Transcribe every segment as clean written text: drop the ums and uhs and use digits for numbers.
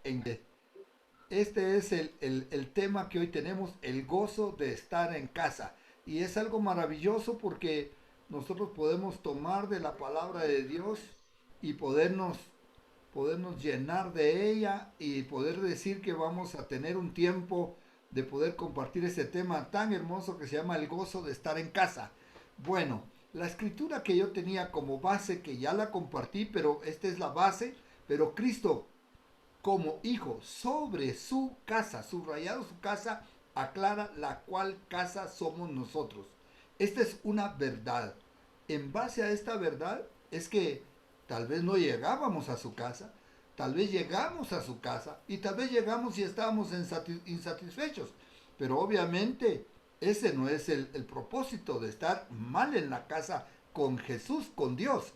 Este es el tema que hoy tenemos, el gozo de estar en casa. Y es algo maravilloso porque nosotros podemos tomar de la palabra de Dios y podernos llenar de ella y poder decir que vamos a tener un tiempo de poder compartir ese tema tan hermoso que se llama el gozo de estar en casa. Bueno, la escritura que yo tenía como base, que ya la compartí, pero esta es la base, pero Cristo como hijo sobre su casa, subrayado su casa, aclara la cual casa somos nosotros. Esta es una verdad. En base a esta verdad es que tal vez no llegábamos a su casa, tal vez llegamos a su casa y tal vez llegamos y estábamos insatisfechos. Pero obviamente ese no es el propósito de estar mal en la casa con Jesús, con Dios.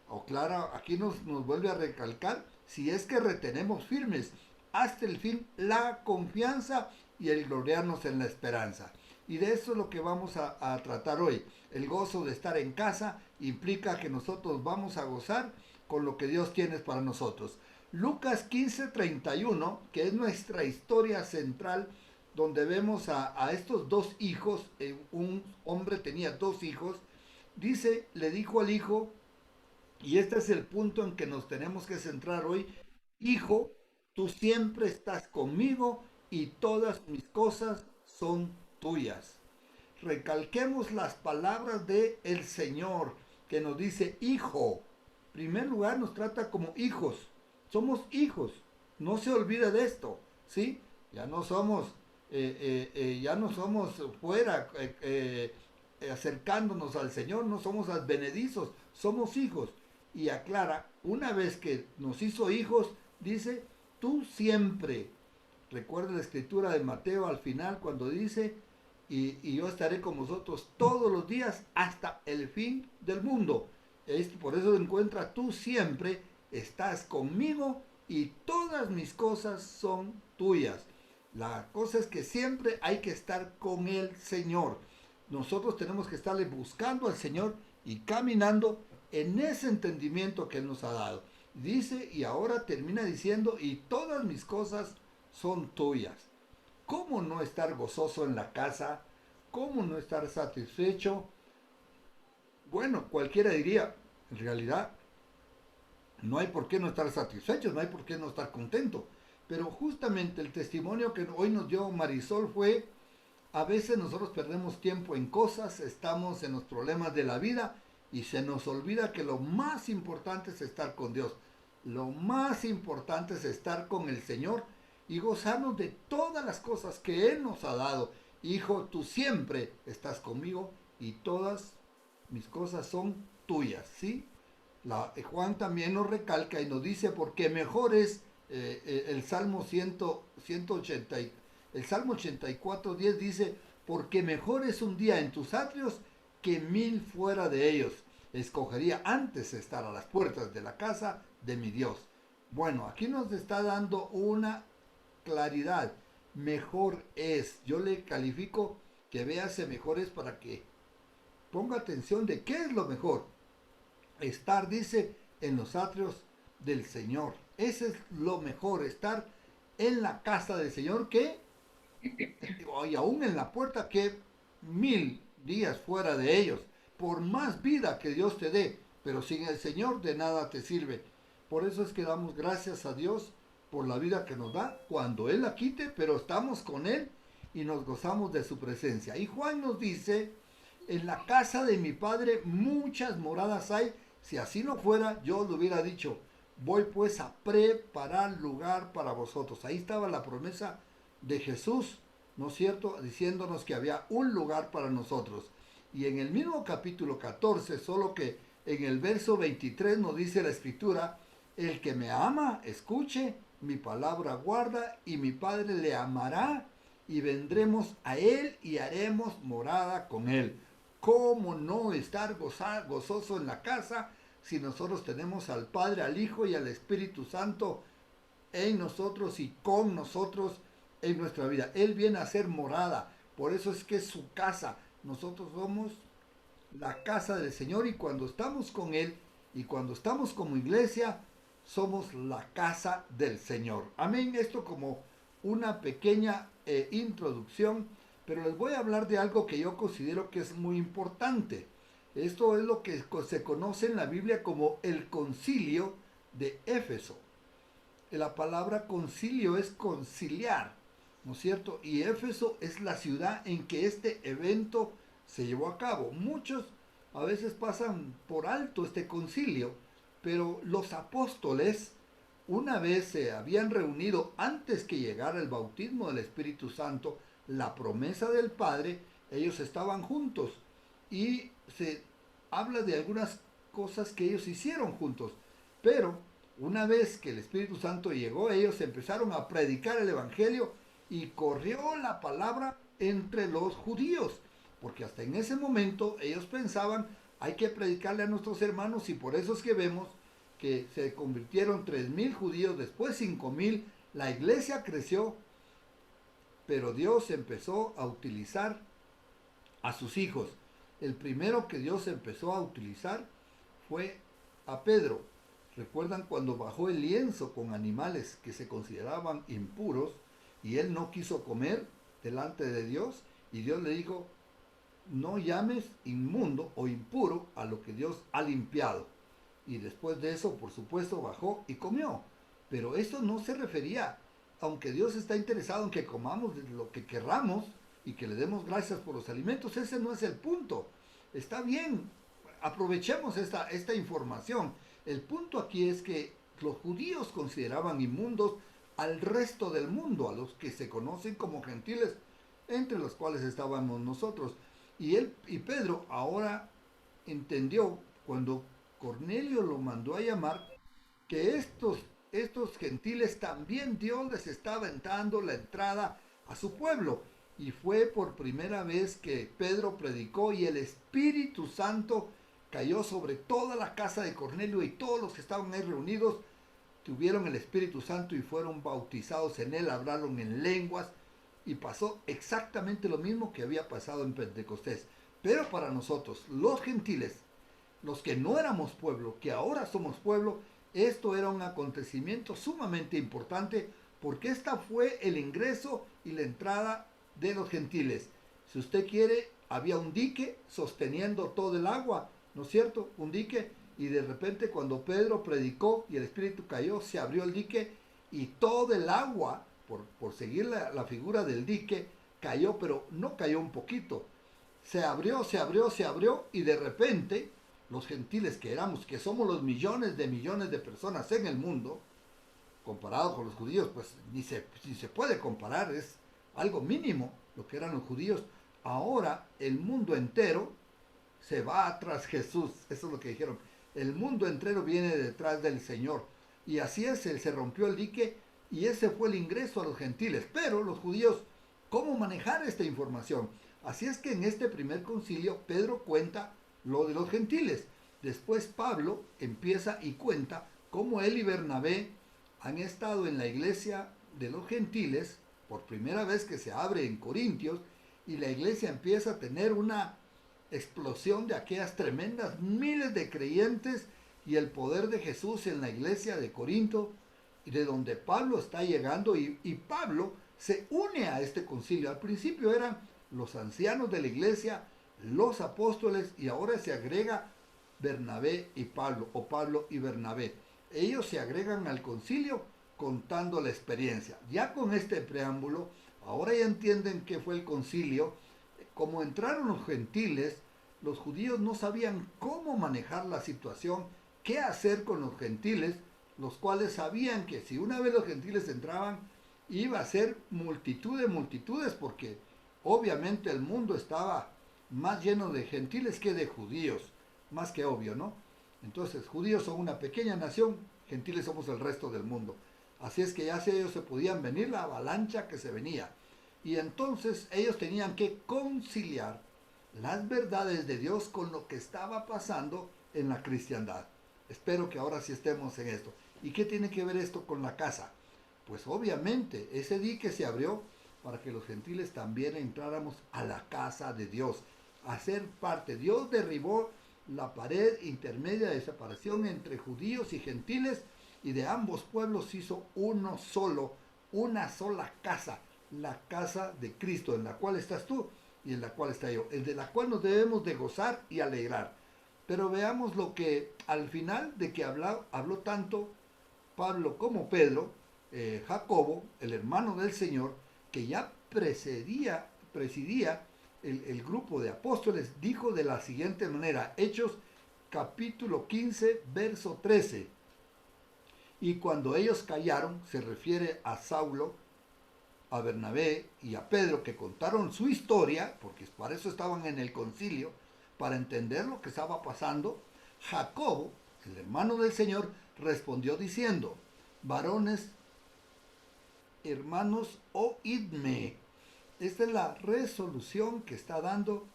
O claro, aquí nos vuelve a recalcar, si es que retenemos firmes hasta el fin la confianza y el gloriarnos en la esperanza. Y de eso es lo que vamos a tratar hoy. El gozo de estar en casa implica que nosotros vamos a gozar con lo que Dios tiene para nosotros. Lucas 15:31, que es nuestra historia central, donde vemos a estos dos hijos, un hombre tenía dos hijos, dice, le dijo al hijo, y este es el punto en que nos tenemos que centrar hoy. Hijo, tú siempre estás conmigo y todas mis cosas son tuyas. Recalquemos las palabras de el Señor que nos dice hijo. En primer lugar nos trata como hijos. Somos hijos. No se olvide de esto, ¿sí? Ya no somos, ya no somos fuera acercándonos al Señor, no somos advenedizos, somos hijos. Y aclara, una vez que nos hizo hijos, dice, tú siempre. Recuerda la escritura de Mateo al final cuando dice, y yo estaré con vosotros todos los días hasta el fin del mundo. Por eso encuentra, tú siempre estás conmigo y todas mis cosas son tuyas. La cosa es que siempre hay que estar con el Señor. Nosotros tenemos que estarle buscando al Señor y caminando en ese entendimiento que Él nos ha dado. Dice, y ahora termina diciendo, y todas mis cosas son tuyas. ¿Cómo no estar gozoso en la casa? ¿Cómo no estar satisfecho? Bueno, cualquiera diría, en realidad, no hay por qué no estar satisfecho, no hay por qué no estar contento. Pero justamente el testimonio que hoy nos dio Marisol fue, a veces nosotros perdemos tiempo en cosas, estamos en los problemas de la vida y se nos olvida que lo más importante es estar con Dios. Lo más importante es estar con el Señor y gozarnos de todas las cosas que Él nos ha dado. Hijo, tú siempre estás conmigo y todas mis cosas son tuyas, ¿sí? Juan también nos recalca y nos dice, porque mejor es el Salmo 180, el Salmo 84:10 dice, porque mejor es un día en tus atrios que mil fuera de ellos. Escogería antes estar a las puertas de la casa de mi Dios. Bueno, aquí nos está dando una claridad. Mejor es. Yo le califico que véase mejor es para que ponga atención de qué es lo mejor. Estar, dice, en los atrios del Señor. Ese es lo mejor, estar en la casa del Señor que, y aún en la puerta que 1000 días fuera de ellos. Por más vida que Dios te dé, pero sin el Señor de nada te sirve. Por eso es que damos gracias a Dios por la vida que nos da cuando Él la quite, pero estamos con Él y nos gozamos de su presencia. Y Juan nos dice, en la casa de mi Padre muchas moradas hay. Si así no fuera, yo lo hubiera dicho, voy pues a preparar lugar para vosotros. Ahí estaba la promesa de Jesús, ¿no es cierto? Diciéndonos que había un lugar para nosotros. Y en el mismo capítulo 14, solo que en el verso 23 nos dice la escritura, el que me ama, escuche, mi palabra guarda, y mi Padre le amará, y vendremos a él y haremos morada con él. ¿Cómo no estar gozoso en la casa si nosotros tenemos al Padre, al Hijo y al Espíritu Santo en nosotros y con nosotros en nuestra vida? Él viene a ser morada, por eso es que es su casa. Nosotros somos la casa del Señor y cuando estamos con Él y cuando estamos como iglesia, somos la casa del Señor. Amén. Esto como una pequeña introducción, pero les voy a hablar de algo que yo considero que es muy importante. Esto es lo que se conoce en la Biblia como el concilio de Éfeso. La palabra concilio es conciliar, ¿no es cierto? Y Éfeso es la ciudad en que este evento se llevó a cabo. Muchos a veces pasan por alto este concilio, pero los apóstoles una vez se habían reunido antes que llegara el bautismo del Espíritu Santo, la promesa del Padre, ellos estaban juntos y se habla de algunas cosas que ellos hicieron juntos, pero una vez que el Espíritu Santo llegó, ellos empezaron a predicar el Evangelio y corrió la palabra entre los judíos, porque hasta en ese momento ellos pensaban, hay que predicarle a nuestros hermanos, y por eso es que vemos que se convirtieron 3,000 judíos, después 5,000, la iglesia creció, pero Dios empezó a utilizar a sus hijos. El primero que Dios empezó a utilizar fue a Pedro. ¿Recuerdan cuando bajó el lienzo con animales que se consideraban impuros y él no quiso comer delante de Dios? Y Dios le dijo, no llames inmundo o impuro a lo que Dios ha limpiado. Y después de eso, por supuesto, bajó y comió. Pero eso no se refería, aunque Dios está interesado en que comamos lo que querramos y que le demos gracias por los alimentos, ese no es el punto. Está bien, aprovechemos esta información. El punto aquí es que los judíos consideraban inmundos al resto del mundo, a los que se conocen como gentiles, entre los cuales estábamos nosotros. Y Pedro ahora entendió, cuando Cornelio lo mandó a llamar, que estos gentiles también Dios les estaba dando la entrada a su pueblo. Y fue por primera vez que Pedro predicó y el Espíritu Santo cayó sobre toda la casa de Cornelio, y todos los que estaban ahí reunidos tuvieron el Espíritu Santo y fueron bautizados en él, hablaron en lenguas, y pasó exactamente lo mismo que había pasado en Pentecostés. Pero para nosotros, los gentiles, los que no éramos pueblo, que ahora somos pueblo, esto era un acontecimiento sumamente importante, porque esta fue el ingreso y la entrada de los gentiles. Si usted quiere, había un dique sosteniendo todo el agua, ¿no es cierto? Un dique, y de repente cuando Pedro predicó y el Espíritu cayó, se abrió el dique y todo el agua, por seguir la figura del dique, cayó, pero no cayó un poquito. Se abrió, se abrió, se abrió, y de repente los gentiles que somos los millones de personas en el mundo, comparado con los judíos, pues ni se puede comparar, es algo mínimo lo que eran los judíos. Ahora el mundo entero se va tras Jesús, eso es lo que dijeron. El mundo entero viene detrás del Señor. Y así es, se rompió el dique y ese fue el ingreso a los gentiles. Pero los judíos, ¿cómo manejar esta información? Así es que en este primer concilio Pedro cuenta lo de los gentiles. Después Pablo empieza y cuenta cómo él y Bernabé han estado en la iglesia de los gentiles, por primera vez que se abre en Corintios, y la iglesia empieza a tener una explosión de aquellas tremendas miles de creyentes y el poder de Jesús en la iglesia de Corinto, y de donde Pablo está llegando, y Pablo se une a este concilio. Al principio eran los ancianos de la iglesia, los apóstoles, y ahora se agrega Bernabé y Pablo, o Pablo y Bernabé. Ellos se agregan al concilio contando la experiencia. Ya con este preámbulo, ahora ya entienden qué fue el concilio. Como entraron los gentiles, los judíos no sabían cómo manejar la situación, qué hacer con los gentiles, los cuales sabían que si una vez los gentiles entraban, iba a ser multitud de multitudes, porque obviamente el mundo estaba más lleno de gentiles que de judíos, más que obvio, ¿no? Entonces, judíos son una pequeña nación, gentiles somos el resto del mundo. Así es que ya si ellos se podían venir, la avalancha que se venía. Y entonces ellos tenían que conciliar las verdades de Dios con lo que estaba pasando en la cristiandad. Espero que ahora sí estemos en esto. ¿Y qué tiene que ver esto con la casa? Pues obviamente ese dique se abrió para que los gentiles también entráramos a la casa de Dios, a ser parte. Dios derribó la pared intermedia de separación entre judíos y gentiles, y de ambos pueblos hizo uno solo, una sola casa, la casa de Cristo, en la cual estás tú y en la cual está yo, el de la cual nos debemos de gozar y alegrar. Pero veamos lo que al final de que habló tanto Pablo como Pedro, Jacobo, el hermano del Señor, que ya presidía el grupo de apóstoles, dijo de la siguiente manera, Hechos capítulo 15, verso 13. Y cuando ellos callaron, se refiere a Saulo, a Bernabé y a Pedro, que contaron su historia, porque para eso estaban en el concilio, para entender lo que estaba pasando. Jacobo, el hermano del Señor, respondió diciendo, varones, hermanos, oídme. Esta es la resolución que está dando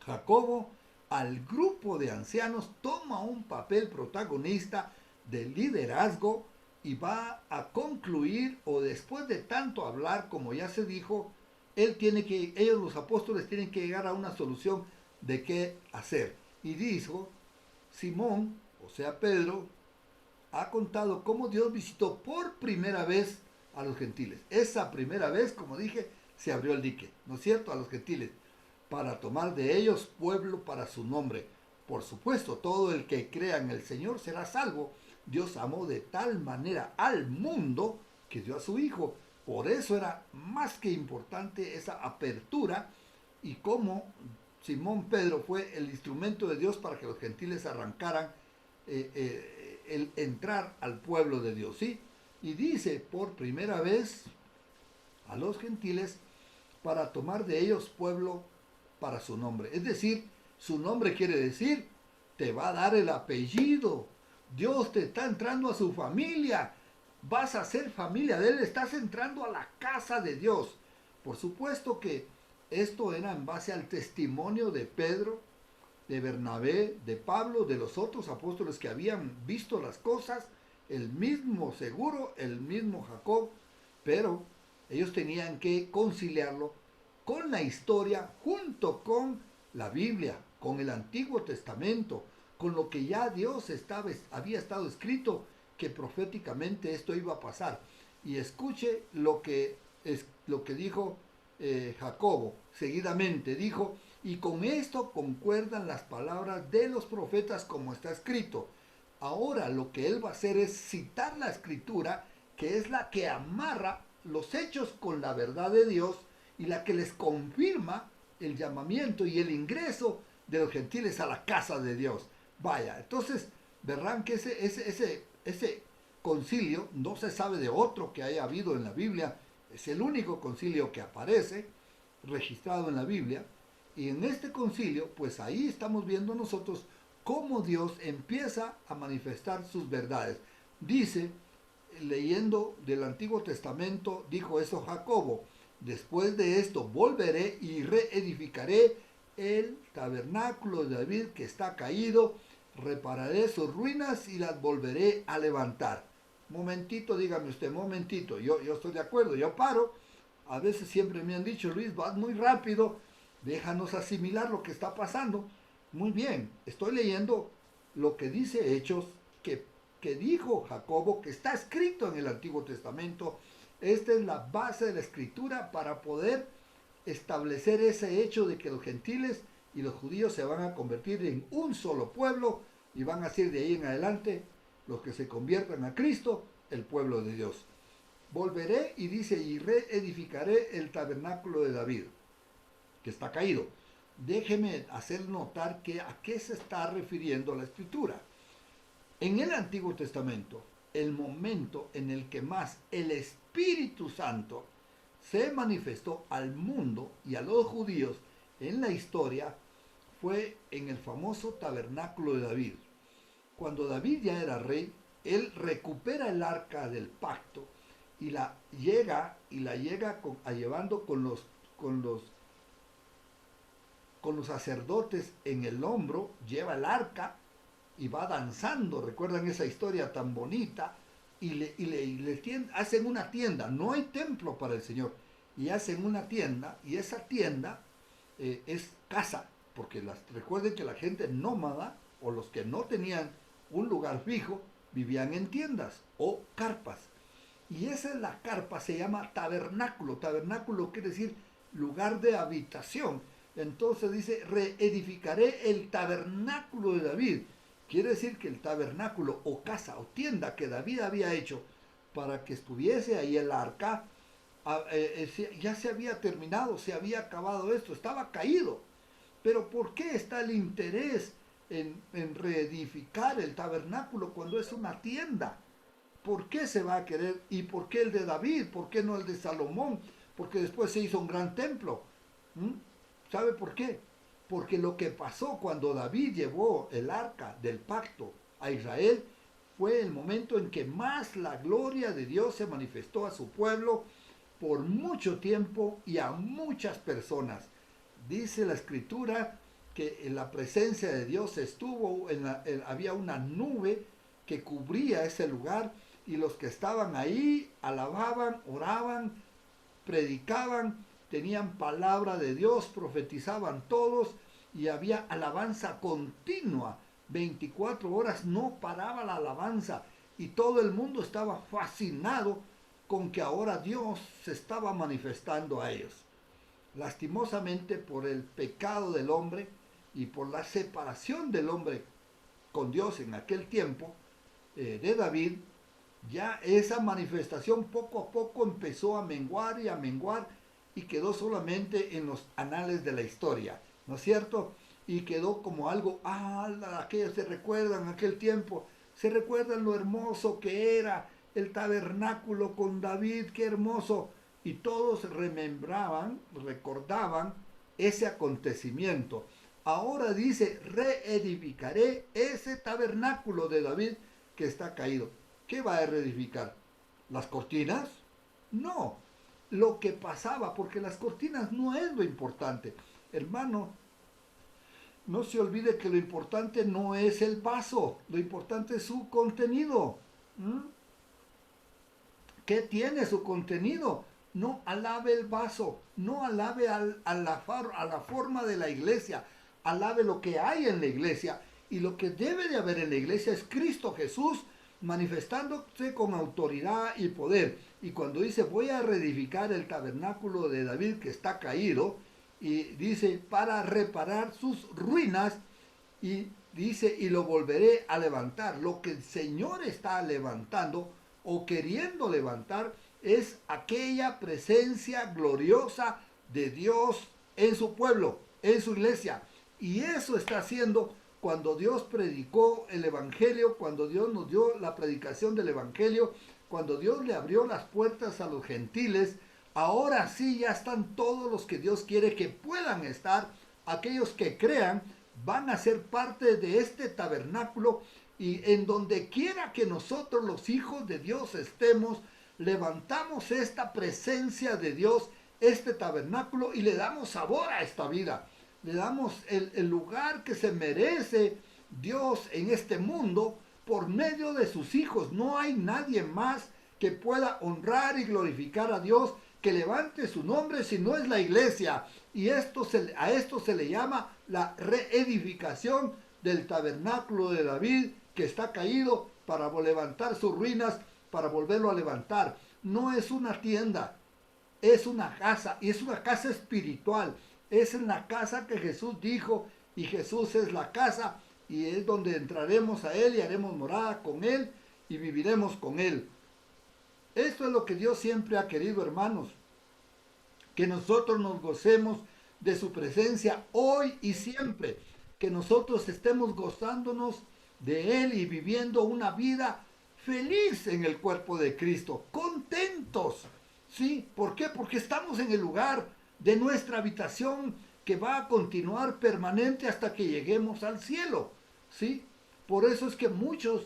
Jacobo al grupo de ancianos, toma un papel protagonista de liderazgo y va a concluir, o después de tanto hablar, como ya se dijo, ellos los apóstoles tienen que llegar a una solución de qué hacer. Y dijo, Simón, o sea Pedro, ha contado cómo Dios visitó por primera vez a los gentiles. Esa primera vez, como dije, se abrió el dique, ¿no es cierto?, a los gentiles, para tomar de ellos pueblo para su nombre. Por supuesto, todo el que crea en el Señor será salvo. Dios amó de tal manera al mundo que dio a su Hijo. Por eso era más que importante esa apertura y cómo Simón Pedro fue el instrumento de Dios para que los gentiles arrancaran el entrar al pueblo de Dios, ¿sí? Y dice, por primera vez a los gentiles para tomar de ellos pueblo para su nombre. Es decir, su nombre quiere decir, te va a dar el apellido. Dios te está entrando a su familia. Vas a ser familia de Él. Estás entrando a la casa de Dios. Por supuesto que esto era en base al testimonio de Pedro, de Bernabé, de Pablo, de los otros apóstoles que habían visto las cosas, el mismo seguro, el mismo Jacob, pero ellos tenían que conciliarlo con la historia, junto con la Biblia, con el Antiguo Testamento, con lo que ya Dios había estado escrito, que proféticamente esto iba a pasar. Y escuche lo que dijo Jacobo seguidamente. Dijo, y con esto concuerdan las palabras de los profetas como está escrito. Ahora lo que él va a hacer es citar la escritura, que es la que amarra los hechos con la verdad de Dios y la que les confirma el llamamiento y el ingreso de los gentiles a la casa de Dios. Vaya, entonces verán que ese concilio no se sabe de otro que haya habido en la Biblia. Es el único concilio que aparece registrado en la Biblia. Y en este concilio, pues ahí estamos viendo nosotros cómo Dios empieza a manifestar sus verdades. Dice, leyendo del Antiguo Testamento, dijo eso Jacobo, después de esto volveré y reedificaré el tabernáculo de David que está caído, repararé sus ruinas y las volveré a levantar. Momentito, dígame usted, momentito, yo estoy de acuerdo, yo paro. A veces siempre me han dicho, Luis, vas muy rápido, déjanos asimilar lo que está pasando. Muy bien, estoy leyendo lo que dice Hechos, que dijo Jacobo, que está escrito en el Antiguo Testamento. Esta es la base de la escritura para poder establecer ese hecho de que los gentiles y los judíos se van a convertir en un solo pueblo y van a ser de ahí en adelante los que se conviertan a Cristo, el pueblo de Dios. Volveré y dice, y reedificaré el tabernáculo de David, que está caído. Déjeme hacer notar que a qué se está refiriendo la escritura. En el Antiguo Testamento, el momento en el que más el Espíritu Santo se manifestó al mundo y a los judíos en la historia fue en el famoso tabernáculo de David. Cuando David ya era rey, él recupera el arca del pacto y la llega llevando con los sacerdotes en el hombro, lleva el arca y va danzando. ¿Recuerdan esa historia tan bonita? Hacen una tienda. No hay templo para el Señor. Y hacen una tienda, y esa tienda es casa, porque recuerden que la gente nómada, o los que no tenían un lugar fijo, vivían en tiendas o carpas. Y esa es la carpa, se llama tabernáculo. Tabernáculo quiere decir lugar de habitación. Entonces dice, reedificaré el tabernáculo de David. Quiere decir que el tabernáculo o casa o tienda que David había hecho para que estuviese ahí el arca, ya se había terminado, se había acabado esto, estaba caído. Pero ¿por qué está el interés en reedificar el tabernáculo cuando es una tienda? ¿Por qué se va a querer? ¿Y por qué el de David? ¿Por qué no el de Salomón? Porque después se hizo un gran templo. ¿Sabe por qué? Porque lo que pasó cuando David llevó el arca del pacto a Israel fue el momento en que más la gloria de Dios se manifestó a su pueblo por mucho tiempo y a muchas personas. Dice la escritura que en la presencia de Dios estuvo, había una nube que cubría ese lugar y los que estaban ahí alababan, oraban, predicaban, tenían palabra de Dios, profetizaban todos y había alabanza continua. 24 horas no paraba la alabanza y todo el mundo estaba fascinado con que ahora Dios se estaba manifestando a ellos. Lastimosamente por el pecado del hombre y por la separación del hombre con Dios en aquel tiempo de David, ya esa manifestación poco a poco empezó a menguar y quedó solamente en los anales de la historia, ¿no es cierto? Y quedó como algo, aquellos se recuerdan aquel tiempo, se recuerdan lo hermoso que era el tabernáculo con David, qué hermoso. Y todos recordaban ese acontecimiento. Ahora dice, reedificaré ese tabernáculo de David que está caído. ¿Qué va a reedificar? ¿Las cortinas? No, lo que pasaba, porque las cortinas no es lo importante. Hermano, no se olvide que lo importante no es el vaso, lo importante es su contenido. ¿Qué tiene su contenido? No alabe el vaso, no alabe a la forma de la iglesia, alabe lo que hay en la iglesia. Y lo que debe de haber en la iglesia es Cristo Jesús manifestándose con autoridad y poder. Y cuando dice, voy a reedificar el tabernáculo de David que está caído, y dice, para reparar sus ruinas, y dice, y lo volveré a levantar. Lo que el Señor está levantando o queriendo levantar es aquella presencia gloriosa de Dios en su pueblo, en su iglesia. Y eso está haciendo cuando Dios predicó el Evangelio, cuando Dios nos dio la predicación del Evangelio, cuando Dios le abrió las puertas a los gentiles. Ahora sí ya están todos los que Dios quiere que puedan estar. Aquellos que crean van a ser parte de este tabernáculo, y en donde quiera que nosotros los hijos de Dios estemos, levantamos esta presencia de Dios, este tabernáculo, y le damos sabor a esta vida. Le damos el lugar que se merece Dios en este mundo por medio de sus hijos. No hay nadie más que pueda honrar y glorificar a Dios, que levante su nombre, si no es la iglesia. Y a esto se le llama la reedificación del tabernáculo de David que está caído, para levantar sus ruinas, para volverlo a levantar. No es una tienda, es una casa, y es una casa espiritual. Es en la casa que Jesús dijo, y Jesús es la casa, y es donde entraremos a Él y haremos morada con Él y viviremos con Él. Esto es lo que Dios siempre ha querido, hermanos, que nosotros nos gocemos de su presencia hoy y siempre, que nosotros estemos gozándonos de Él y viviendo una vida feliz en el cuerpo de Cristo, contentos. ¿Sí? ¿Por qué? Porque estamos en el lugar de nuestra habitación que va a continuar permanente hasta que lleguemos al cielo. ¿Sí? Por eso es que muchos,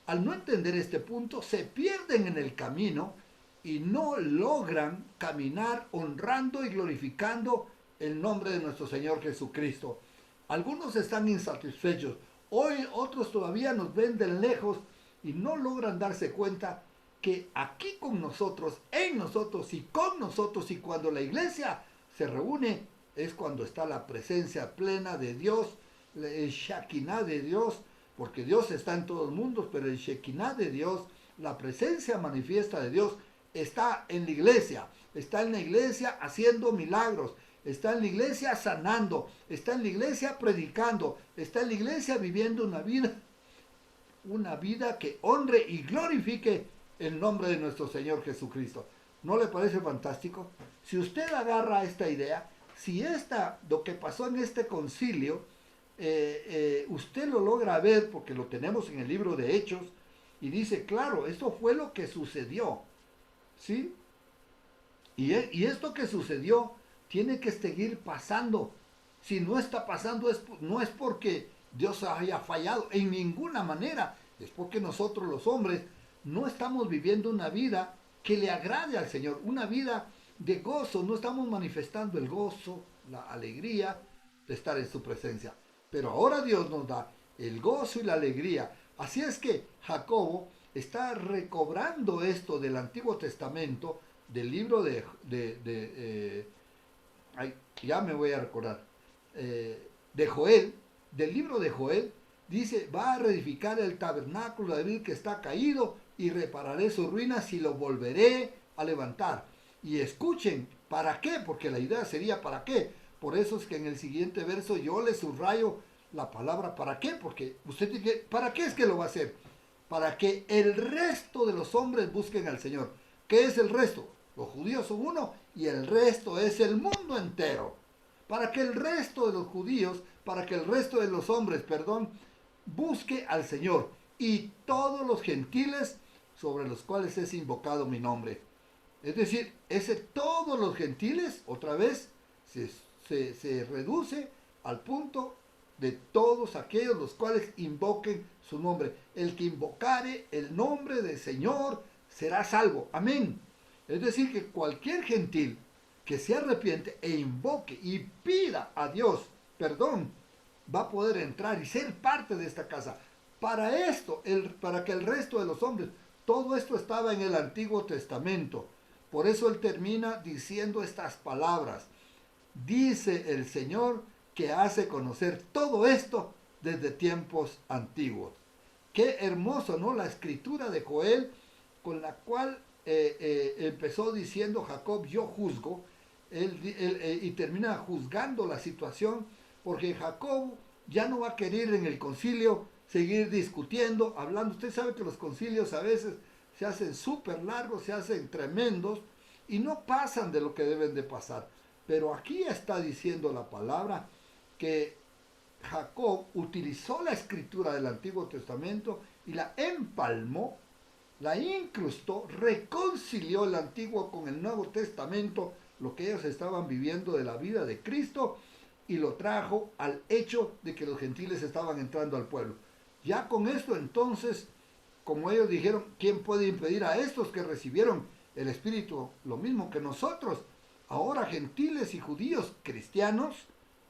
al no entender este punto, se pierden en el camino y no logran caminar honrando y glorificando el nombre de nuestro Señor Jesucristo. Algunos están insatisfechos. Hoy otros todavía nos ven de lejos y no logran darse cuenta que aquí con nosotros, en nosotros y con nosotros, y cuando la iglesia se reúne, es cuando está la presencia plena de Dios, el Shekinah de Dios, porque Dios está en todos los mundos, pero el Shekinah de Dios, la presencia manifiesta de Dios, está en la iglesia. Está en la iglesia haciendo milagros. Está en la iglesia sanando. Está en la iglesia predicando. Está en la iglesia viviendo una vida que honre y glorifique el nombre de nuestro Señor Jesucristo. ¿No le parece fantástico? Si usted agarra esta idea, si lo que pasó en este concilio, usted lo logra ver, porque lo tenemos en el libro de Hechos, y dice, claro, esto fue lo que sucedió, ¿sí? Y esto que sucedió tiene que seguir pasando. Si no está pasando, no es porque Dios haya fallado, en ninguna manera. Es porque nosotros los hombres no estamos viviendo una vida que le agrade al Señor, una vida de gozo. No estamos manifestando el gozo, la alegría de estar en su presencia. Pero ahora Dios nos da el gozo y la alegría. Así es que Jacobo está recobrando esto del Antiguo Testamento, del libro ya me voy a recordar, de Joel, del libro de Joel. Dice, va a reedificar el tabernáculo de David que está caído y repararé sus ruinas y lo volveré a levantar. Y escuchen, ¿para qué? Porque la idea sería ¿para qué? Por eso es que en el siguiente verso yo le subrayo la palabra ¿para qué? Porque usted dice, ¿para qué es que lo va a hacer? Para que el resto de los hombres busquen al Señor. ¿Qué es el resto? Los judíos son uno y el resto es el mundo entero. Para que el resto de los judíos, para que el resto de los hombres, busque al Señor y todos los gentiles sobre los cuales es invocado mi nombre. Es decir, todos los gentiles, otra vez, se reduce al punto de todos aquellos los cuales invoquen su nombre. El que invocare el nombre del Señor será salvo. Amén. Es decir, que cualquier gentil que se arrepiente e invoque y pida a Dios perdón, va a poder entrar y ser parte de esta casa. Para esto, para que el resto de los hombres, todo esto estaba en el Antiguo Testamento. Por eso él termina diciendo estas palabras. Dice el Señor que hace conocer todo esto desde tiempos antiguos. Qué hermoso, ¿no? La escritura de Joel, con la cual empezó diciendo Jacob, yo juzgo, y termina juzgando la situación, porque Jacob ya no va a querer en el concilio seguir discutiendo, hablando. Usted sabe que los concilios a veces se hacen súper largos, se hacen tremendos y no pasan de lo que deben de pasar. Pero aquí está diciendo la palabra que Jacob utilizó la escritura del Antiguo Testamento y la empalmó, la incrustó, reconcilió el Antiguo con el Nuevo Testamento, lo que ellos estaban viviendo de la vida de Cristo, y lo trajo al hecho de que los gentiles estaban entrando al pueblo. Ya con esto entonces, como ellos dijeron, ¿quién puede impedir a estos que recibieron el Espíritu lo mismo que nosotros? Ahora gentiles y judíos cristianos,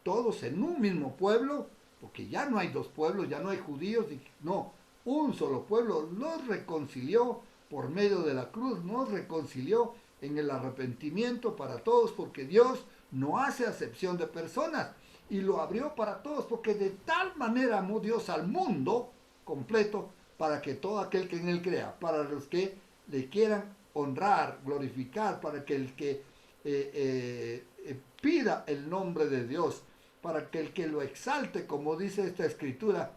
todos en un mismo pueblo, porque ya no hay dos pueblos, ya no hay judíos, no, un solo pueblo los reconcilió por medio de la cruz, nos reconcilió en el arrepentimiento para todos, porque Dios no hace acepción de personas y lo abrió para todos, porque de tal manera amó Dios al mundo completo para que todo aquel que en él crea, para los que le quieran honrar, glorificar, para que el que pida el nombre de Dios, para que el que lo exalte, como dice esta escritura,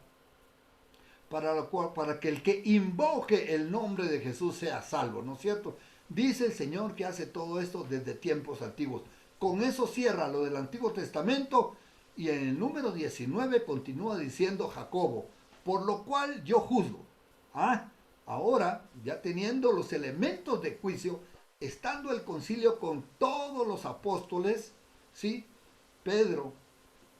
para que el que invoque el nombre de Jesús sea salvo, ¿no es cierto? Dice el Señor que hace todo esto desde tiempos antiguos. Con eso cierra lo del Antiguo Testamento y en el número 19 continúa diciendo Jacobo, por lo cual yo juzgo. Ahora, ya teniendo los elementos de juicio, estando el concilio con todos los apóstoles, ¿sí? Pedro,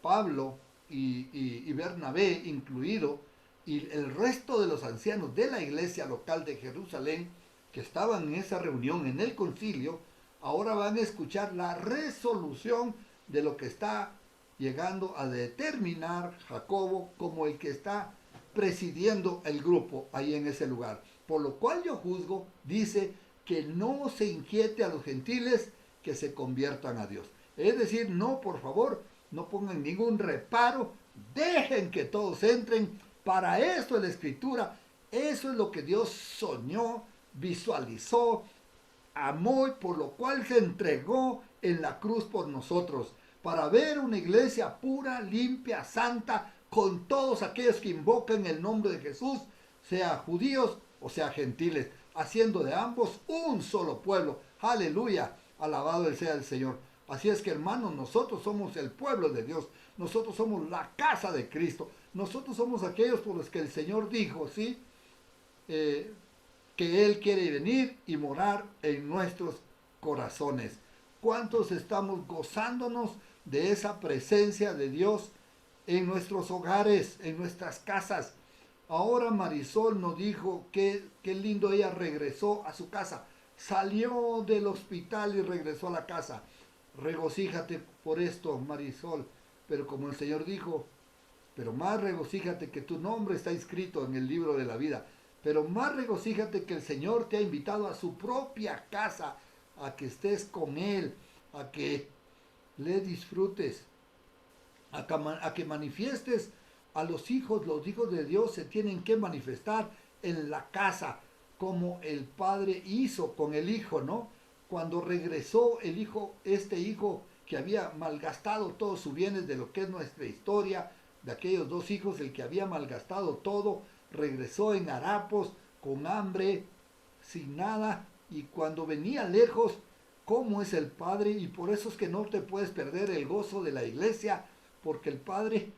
Pablo y Bernabé incluido, y el resto de los ancianos de la iglesia local de Jerusalén, que estaban en esa reunión, en el concilio, ahora van a escuchar la resolución de lo que está llegando a determinar Jacobo como el que está presidiendo el grupo ahí en ese lugar. Por lo cual yo juzgo, dice, que no se inquiete a los gentiles que se conviertan a Dios. Es decir, no, por favor, no pongan ningún reparo, dejen que todos entren Para esto es la Escritura. Eso es lo que Dios soñó, visualizó, amó y por lo cual se entregó en la cruz por nosotros. Para ver una iglesia pura, limpia, santa, con todos aquellos que invocan el nombre de Jesús, sea judíos o sea gentiles, haciendo de ambos un solo pueblo. Aleluya, alabado sea el Señor. Así es que, hermanos, nosotros somos el pueblo de Dios, nosotros somos la casa de Cristo, nosotros somos aquellos por los que el Señor dijo, ¿sí? Que Él quiere venir y morar en nuestros corazones. ¿Cuántos estamos gozándonos de esa presencia de Dios en nuestros hogares, en nuestras casas? Ahora Marisol nos dijo que qué lindo, ella regresó a su casa, salió del hospital y regresó a la casa. Regocíjate por esto, Marisol, pero como el Señor dijo, pero más regocíjate que tu nombre está inscrito en el libro de la vida, pero más regocíjate que el Señor te ha invitado a su propia casa, a que estés con Él, a que le disfrutes, a que manifiestes a los hijos de Dios se tienen que manifestar en la casa, como el Padre hizo con el Hijo, ¿no? Cuando regresó el Hijo, este Hijo que había malgastado todos sus bienes, de lo que es nuestra historia, de aquellos dos hijos, el que había malgastado todo, regresó en harapos, con hambre, sin nada, y cuando venía lejos, ¿cómo es el Padre? Y por eso es que no te puedes perder el gozo de la iglesia, porque el Padre,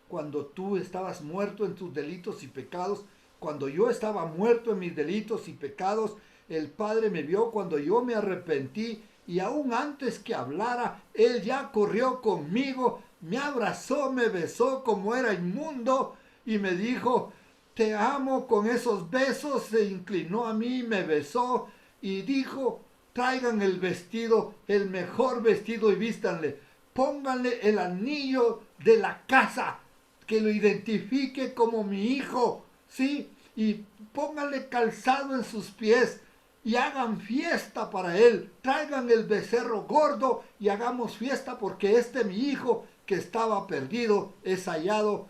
cuando tú estabas muerto en tus delitos y pecados, cuando yo estaba muerto en mis delitos y pecados, el Padre me vio cuando yo me arrepentí, y aún antes que hablara, Él ya corrió conmigo, me abrazó, me besó como era inmundo, y me dijo, te amo. Con esos besos se inclinó a mí, me besó, y dijo, traigan el vestido, el mejor vestido, y vístanle, pónganle el anillo de la casa, que lo identifique como mi hijo, ¿sí? Y pónganle calzado en sus pies y hagan fiesta para él. Traigan el becerro gordo y hagamos fiesta, porque mi hijo que estaba perdido es hallado,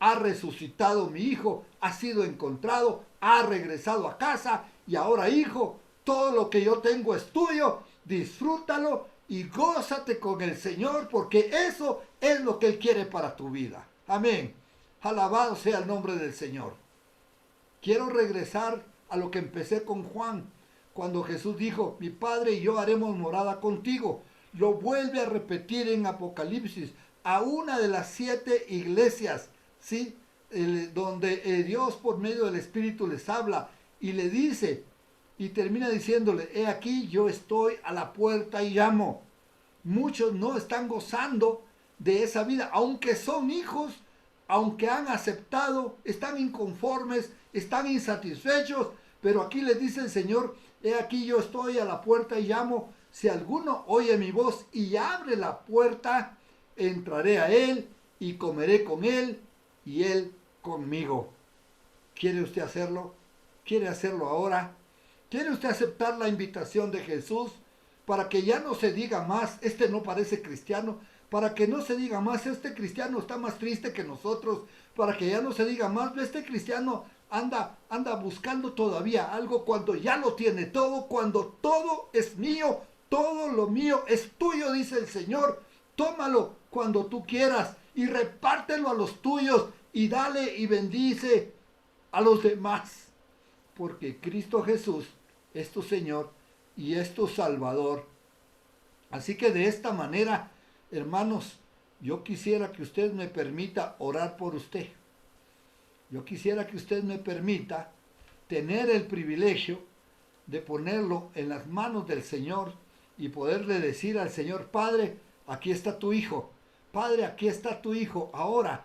ha resucitado mi hijo, ha sido encontrado, ha regresado a casa, y ahora, hijo, todo lo que yo tengo es tuyo, disfrútalo y gózate con el Señor, porque eso es lo que Él quiere para tu vida. Amén. Alabado sea el nombre del Señor. Quiero regresar a lo que empecé con Juan, cuando Jesús dijo, mi Padre y yo haremos morada contigo. Lo vuelve a repetir en Apocalipsis, a una de las 7 iglesias, ¿sí? Donde Dios por medio del Espíritu les habla y le dice, y termina diciéndole, he aquí yo estoy a la puerta y llamo. Muchos no están gozando de esa vida, aunque son hijos, aunque han aceptado, están inconformes, están insatisfechos, pero aquí les dice el Señor, he aquí yo estoy a la puerta y llamo. Si alguno oye mi voz y abre la puerta, entraré a él y comeré con él y él conmigo. ¿Quiere usted hacerlo? ¿Quiere hacerlo ahora? ¿Quiere usted aceptar la invitación de Jesús para que ya no se diga más, este no parece cristiano? Para que no se diga más, este cristiano está más triste que nosotros. Para que ya no se diga más, este cristiano anda buscando todavía algo cuando ya lo tiene todo, cuando todo es mío, todo lo mío es tuyo, dice el Señor. Tómalo cuando tú quieras y repártelo a los tuyos y dale y bendice a los demás. Porque Cristo Jesús es tu Señor y es tu Salvador. Así que de esta manera, hermanos, yo quisiera que usted me permita orar por usted. Yo quisiera que usted me permita tener el privilegio de ponerlo en las manos del Señor y poderle decir al Señor, Padre, aquí está tu hijo. Padre, aquí está tu hijo. Ahora,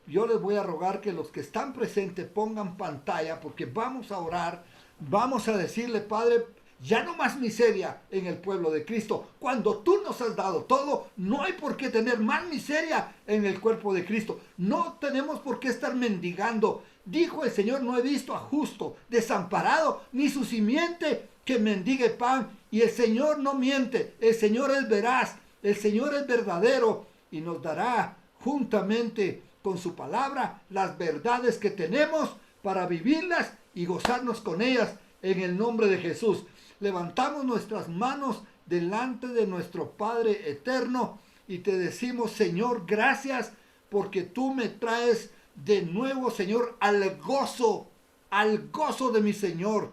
yo les voy a rogar que los que están presentes pongan pantalla, porque vamos a orar, vamos a decirle, Padre, ya no más miseria en el pueblo de Cristo. Cuando tú nos has dado todo, no hay por qué tener más miseria en el cuerpo de Cristo. No tenemos por qué estar mendigando. Dijo el Señor, no he visto a justo desamparado, ni su simiente que mendigue pan. Y el Señor no miente, el Señor es veraz, el Señor es verdadero y nos dará juntamente con su palabra las verdades que tenemos para vivirlas y gozarnos con ellas en el nombre de Jesús. Levantamos nuestras manos delante de nuestro Padre eterno y te decimos, Señor, gracias porque tú me traes de nuevo, Señor, al gozo de mi Señor.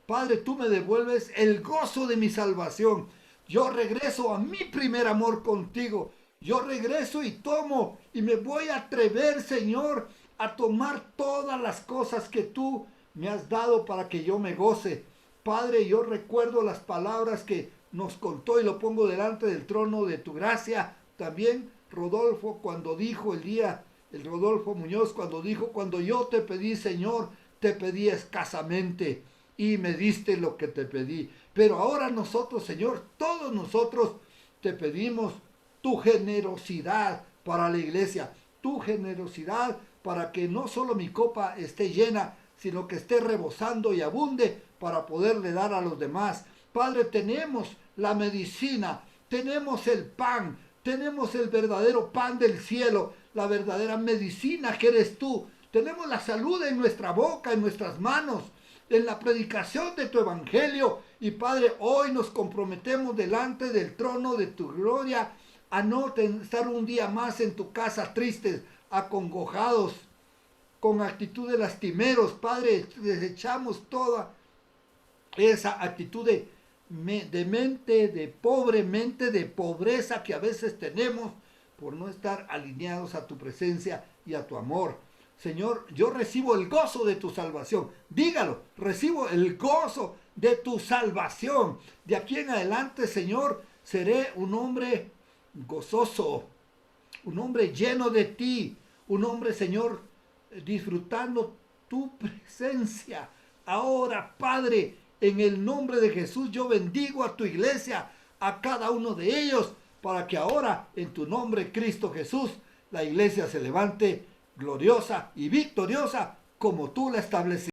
Padre, tú me devuelves el gozo de mi salvación. Yo regreso a mi primer amor contigo. Yo regreso y tomo y me voy a atrever, Señor, a tomar todas las cosas que tú me has dado para que yo me goce. Padre, yo recuerdo las palabras que nos contó y lo pongo delante del trono de tu gracia. También Rodolfo cuando dijo el Rodolfo Muñoz cuando dijo, cuando yo te pedí, Señor, te pedí escasamente y me diste lo que te pedí. Pero ahora nosotros, Señor, todos nosotros te pedimos tu generosidad para la iglesia, tu generosidad para que no solo mi copa esté llena, sino que esté rebosando y abunde para poderle dar a los demás. Padre, tenemos la medicina, tenemos el pan, tenemos el verdadero pan del cielo, la verdadera medicina que eres tú. Tenemos la salud en nuestra boca, en nuestras manos, en la predicación de tu evangelio. Y Padre, hoy nos comprometemos delante del trono de tu gloria a no estar un día más en tu casa tristes, acongojados, con actitud de lastimeros. Padre, desechamos toda esa actitud de mente de pobre, mente de pobreza que a veces tenemos por no estar alineados a tu presencia y a tu amor. Señor, yo recibo el gozo de tu salvación. Dígalo, recibo el gozo de tu salvación. De aquí en adelante, Señor, seré un hombre gozoso, un hombre lleno de ti, un hombre, Señor, disfrutando tu presencia. Ahora, Padre, en el nombre de Jesús, yo bendigo a tu iglesia, a cada uno de ellos, para que ahora, en tu nombre, Cristo Jesús, la iglesia se levante gloriosa y victoriosa como tú la estableciste.